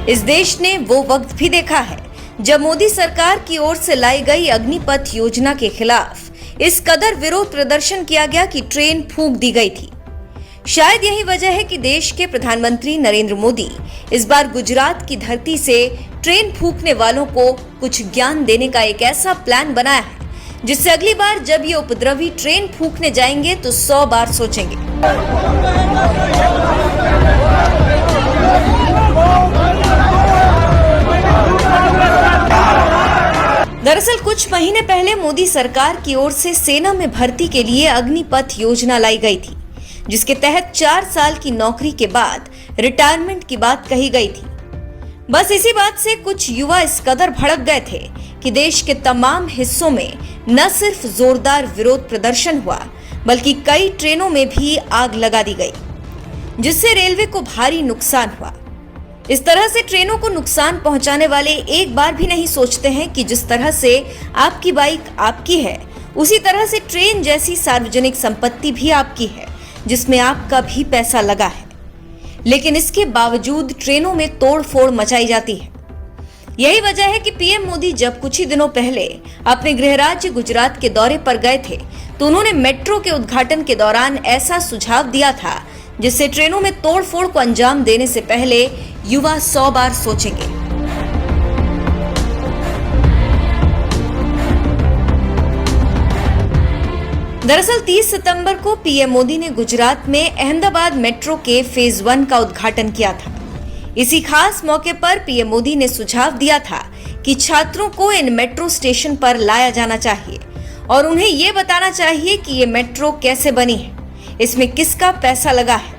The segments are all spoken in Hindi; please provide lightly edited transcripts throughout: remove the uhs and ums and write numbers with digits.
इस देश ने वो वक्त भी देखा है जब मोदी सरकार की ओर से लाई गई अग्निपथ योजना के खिलाफ इस कदर विरोध प्रदर्शन किया गया कि ट्रेन फूंक दी गई थी। शायद यही वजह है कि देश के प्रधानमंत्री नरेंद्र मोदी इस बार गुजरात की धरती से ट्रेन फूंकने वालों को कुछ ज्ञान देने का एक ऐसा प्लान बनाया है जिससे अगली बार जब ये उपद्रवी ट्रेन फूंकने जाएंगे तो 100 बार सोचेंगे। दरअसल कुछ महीने पहले मोदी सरकार की ओर से सेना में भर्ती के लिए अग्निपथ योजना लाई गई थी, जिसके तहत 4 साल की नौकरी के बाद रिटायरमेंट की बात कही गई थी। बस इसी बात से कुछ युवा इस कदर भड़क गए थे कि देश के तमाम हिस्सों में न सिर्फ जोरदार विरोध प्रदर्शन हुआ बल्कि कई ट्रेनों में भी आग लगा दी गई, जिससे रेलवे को भारी नुकसान हुआ। इस तरह से ट्रेनों को नुकसान पहुंचाने वाले एक बार भी नहीं सोचते हैं कि जिस तरह से आपकी बाइक आपकी है, उसी तरह से ट्रेन जैसी सार्वजनिक संपत्ति भी आपकी है जिसमें आपका भी पैसा लगा है। लेकिन इसके बावजूद ट्रेनों में तोड़-फोड़ मचाई जाती है। यही वजह है कि पीएम मोदी जब कुछ ही दिनों पहले अपने गृह राज्य गुजरात के दौरे पर गए थे तो उन्होंने मेट्रो के उद्घाटन के दौरान ऐसा सुझाव दिया था जिससे ट्रेनों में तोड़-फोड़ को अंजाम देने से पहले युवा 100 बार सोचेंगे। दरअसल 30 सितंबर को पीएम मोदी ने गुजरात में अहमदाबाद मेट्रो के फेज 1 का उद्घाटन किया था। इसी खास मौके पर पीएम मोदी ने सुझाव दिया था कि छात्रों को इन मेट्रो स्टेशन पर लाया जाना चाहिए और उन्हें ये बताना चाहिए कि ये मेट्रो कैसे बनी है, इसमें किसका पैसा लगा है।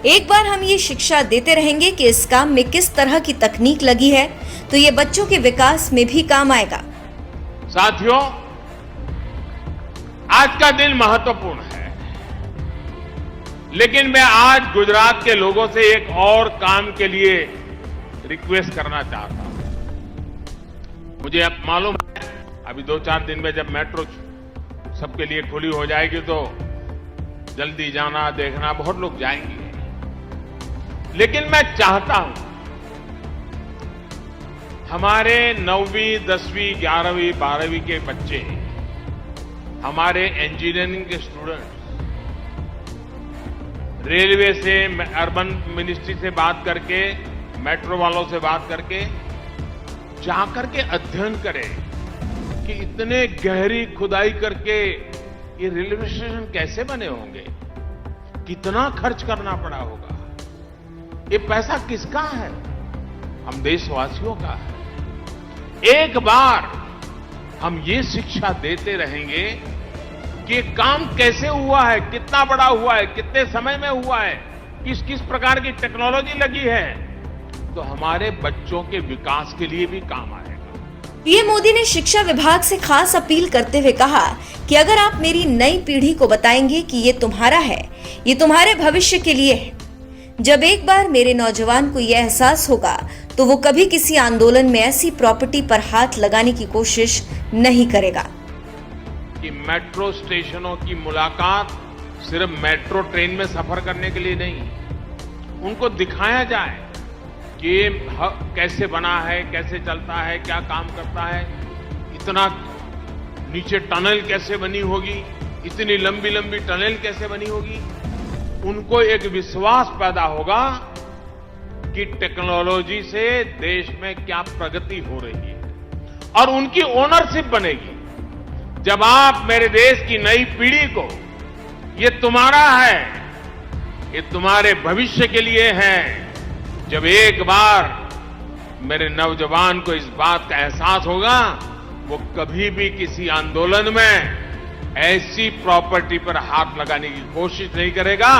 एक बार हम ये शिक्षा देते रहेंगे कि इस काम में किस तरह की तकनीक लगी है तो ये बच्चों के विकास में भी काम आएगा। साथियों, आज का दिन महत्वपूर्ण है, लेकिन मैं आज गुजरात के लोगों से एक और काम के लिए रिक्वेस्ट करना चाहता हूं। मुझे अब मालूम है अभी 2-4 दिन में जब मेट्रो सबके लिए खुली हो जाएगी तो जल्दी जाना देखना बहुत लोग जाएंगे, लेकिन मैं चाहता हूं हमारे 9वीं 10वीं 11वीं 12वीं के बच्चे, हमारे इंजीनियरिंग के स्टूडेंट्स रेलवे से अर्बन मिनिस्ट्री से बात करके मेट्रो वालों से बात करके जाकर के अध्ययन करें कि इतने गहरी खुदाई करके ये रेलवे स्टेशन कैसे बने होंगे, कितना खर्च करना पड़ा होगा, ये पैसा किसका है, हम देशवासियों का है। एक बार हम ये शिक्षा देते रहेंगे कि ये काम कैसे हुआ है, कितना बड़ा हुआ है, कितने समय में हुआ है, किस किस प्रकार की टेक्नोलॉजी लगी है, तो हमारे बच्चों के विकास के लिए भी काम आएगा। पीएम मोदी ने शिक्षा विभाग से खास अपील करते हुए कहा कि अगर आप मेरी नई पीढ़ी को बताएंगे कि ये तुम्हारा है, ये तुम्हारे भविष्य के लिए है, जब एक बार मेरे नौजवान को यह एहसास होगा तो वो कभी किसी आंदोलन में ऐसी प्रॉपर्टी पर हाथ लगाने की कोशिश नहीं करेगा। कि मेट्रो स्टेशनों की मुलाकात सिर्फ मेट्रो ट्रेन में सफर करने के लिए नहीं, उनको दिखाया जाए कि कैसे बना है, कैसे चलता है, क्या काम करता है, इतना नीचे टनल कैसे बनी होगी, इतनी लंबी लंबी टनल कैसे बनी होगी। उनको एक विश्वास पैदा होगा कि टेक्नोलॉजी से देश में क्या प्रगति हो रही है और उनकी ओनरशिप बनेगी। जब आप मेरे देश की नई पीढ़ी को ये तुम्हारा है, ये तुम्हारे भविष्य के लिए है, जब एक बार मेरे नौजवान को इस बात का एहसास होगा, वो कभी भी किसी आंदोलन में ऐसी प्रॉपर्टी पर हाथ लगाने की कोशिश नहीं करेगा।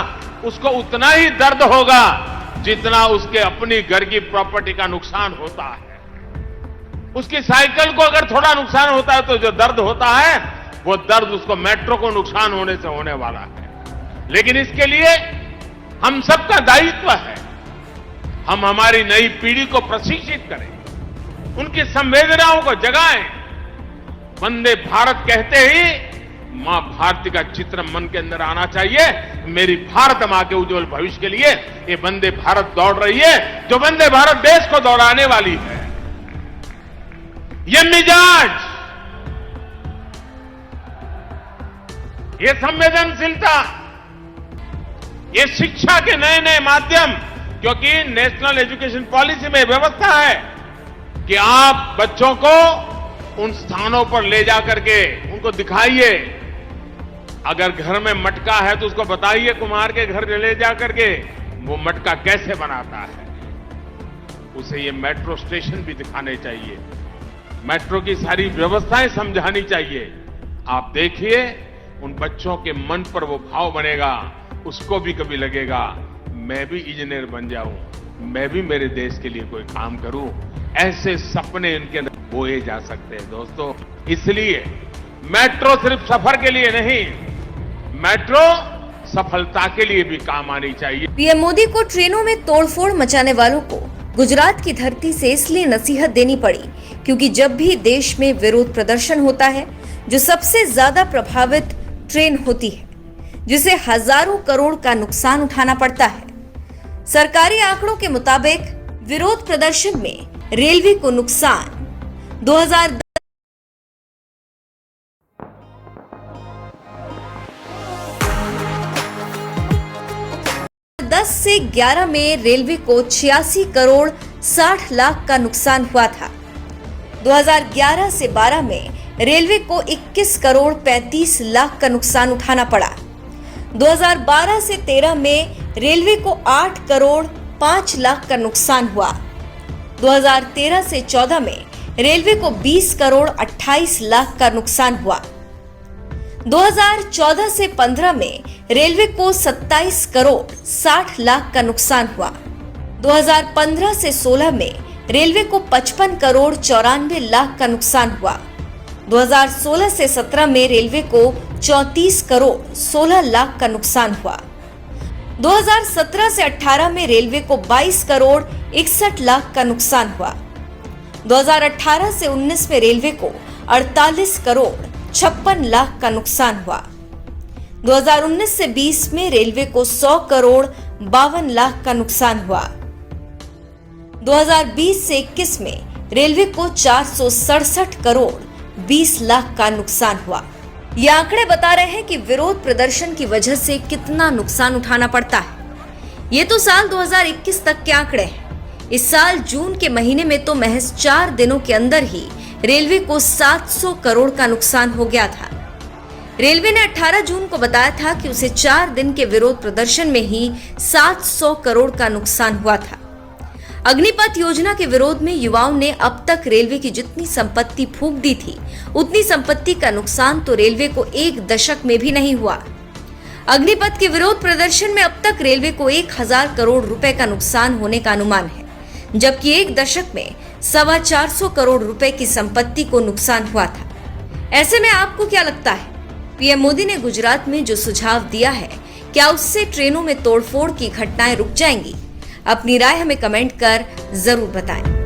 उसको उतना ही दर्द होगा जितना उसके अपनी घर की प्रॉपर्टी का नुकसान होता है। उसकी साइकिल को अगर थोड़ा नुकसान होता है तो जो दर्द होता है वो दर्द उसको मेट्रो को नुकसान होने से होने वाला है। लेकिन इसके लिए हम सबका दायित्व है, हम हमारी नई पीढ़ी को प्रशिक्षित करें, उनकी संवेदनाओं को जगाएं। वंदे भारत कहते ही मां भारती का चित्र मन के अंदर आना चाहिए। मेरी भारत मां के उज्जवल भविष्य के लिए ये वंदे भारत दौड़ रही है, जो वंदे भारत देश को दौड़ाने वाली है। ये मिजाज, ये संवेदनशीलता, ये शिक्षा के नए नए माध्यम, क्योंकि नेशनल एजुकेशन पॉलिसी में व्यवस्था है कि आप बच्चों को उन स्थानों पर ले जाकर के उनको दिखाइए। अगर घर में मटका है तो उसको बताइए, कुम्हार के घर ले जाकर के वो मटका कैसे बनाता है। उसे ये मेट्रो स्टेशन भी दिखाने चाहिए, मेट्रो की सारी व्यवस्थाएं समझानी चाहिए। आप देखिए, उन बच्चों के मन पर वो भाव बनेगा, उसको भी कभी लगेगा मैं भी इंजीनियर बन जाऊं, मैं भी मेरे देश के लिए कोई काम करूं। ऐसे सपने इनके अंदर बोए जा सकते हैं दोस्तों। इसलिए मेट्रो सिर्फ सफर के लिए नहीं, मेट्रो सफलता के लिए भी काम आनी चाहिए। पीएम मोदी को ट्रेनों में तोड़फोड़ मचाने वालों को गुजरात की धरती से इसलिए नसीहत देनी पड़ी क्योंकि जब भी देश में विरोध प्रदर्शन होता है, जो सबसे ज्यादा प्रभावित ट्रेन होती है, जिसे हजारों करोड़ का नुकसान उठाना पड़ता है। सरकारी आंकड़ों के मुताबिक विरोध प्रदर्शन में रेलवे को नुकसान 2010 से 11 में रेलवे को 86 करोड़ 60 लाख का नुकसान हुआ था। 2011 से 12 में रेलवे को 21 करोड़ 35 लाख का नुकसान उठाना पड़ा। 2012 से 13 में रेलवे को 8 करोड़ 5 लाख का नुकसान हुआ। 2013 से 14 में रेलवे को 20 करोड़ 28 लाख का नुकसान हुआ। 2014 से 15 में रेलवे को 27 करोड़ 60 लाख का नुकसान हुआ। 2015 से 16 में रेलवे को 55 करोड़ 94 लाख का नुकसान हुआ। 2016 से 17 में रेलवे को 34 करोड़ 16 लाख का नुकसान हुआ। 2017 से 18 में रेलवे को 22 करोड़ 61 लाख का नुकसान हुआ। 2018 से 19 में रेलवे को 48 करोड़ 56 लाख का नुकसान हुआ। 2019 से 20 में रेलवे को 100 करोड़ 52 लाख का नुकसान हुआ। 2020 से 21 में रेलवे को 467 करोड़ 20 लाख का नुकसान हुआ। ये आंकड़े बता रहे हैं कि विरोध प्रदर्शन की वजह से कितना नुकसान उठाना पड़ता है। ये तो साल 2021 तक के आंकड़े हैं। इस साल जून के महीने में तो महज 4 दिनों के अंदर ही रेलवे को 700 करोड़ का नुकसान हो गया था। रेलवे ने 18 जून को बताया था कि उसे 4 दिन के विरोध प्रदर्शन में ही 700 करोड़ का नुकसान हुआ था। अग्निपथ योजना के विरोध में युवाओं ने अब तक रेलवे की जितनी संपत्ति फूंक दी थी, उतनी संपत्ति का नुकसान तो रेलवे को 1 दशक में भी नहीं हुआ। अग्निपथ के विरोध प्रदर्शन में अब तक रेलवे को 1000 करोड़ रुपए का नुकसान होने का अनुमान है, जबकि 1 दशक में 425 करोड़ रुपए की संपत्ति को नुकसान हुआ था। ऐसे में आपको क्या लगता है, पीएम मोदी ने गुजरात में जो सुझाव दिया है, क्या उससे ट्रेनों में तोड़फोड़ की घटनाएं रुक जाएंगी? अपनी राय हमें कमेंट कर जरूर बताएं।